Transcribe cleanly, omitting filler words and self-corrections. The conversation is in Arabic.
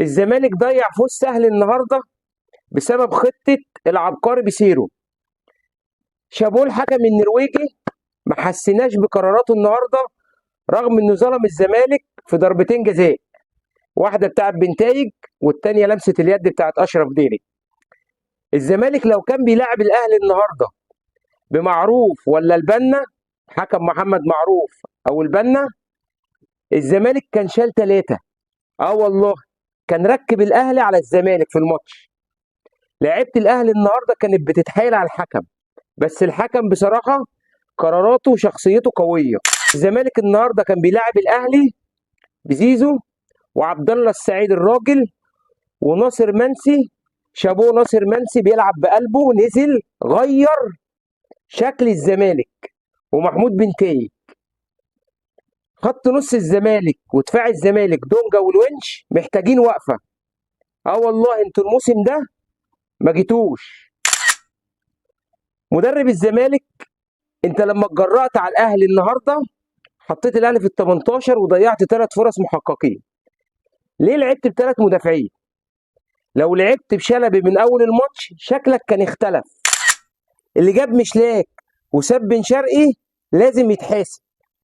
الزمالك ضيع فوز سهل النهارده بسبب خطه العبقري بيسيرو. شابوه الحكم النرويجي، ما حسيناش بقراراته النهارده رغم انه ظلم الزمالك في ضربتين جزاء، واحده بتاعت بنتايج والتانيه لمسه اليد بتاعت اشرف ديري. الزمالك لو كان بيلعب الاهلي النهارده بمعروف ولا البنا، حكم محمد معروف او البنا، الزمالك كان شال ثلاثه. اه والله، كان ركب الاهلي على الزمالك في الماتش. لعيبه الاهلي النهارده كانت بتتحايل على الحكم، بس الحكم بصراحه قراراته وشخصيته قويه. الزمالك النهارده كان بيلاعب الاهلي بزيزو وعبد الله السعيد الراجل وناصر منسي. شابوه ناصر منسي بيلعب بقلبه، نزل غير شكل الزمالك. ومحمود بنتايج، خط نص الزمالك ودفاع الزمالك دونجا والونش محتاجين وقفه. اه والله انتوا الموسم ده ما جيتوش. مدرب الزمالك، انت لما اتجرأت على الاهلي النهارده حطيت الاهلي في ال 18 وضيعت ثلاث فرص محققين. ليه لعبت بثلاث مدافعين؟ لو لعبت بشلبي من اول الماتش شكلك كان اختلف. اللي جاب مشلاك وساب بن شرقي لازم يتحاسب.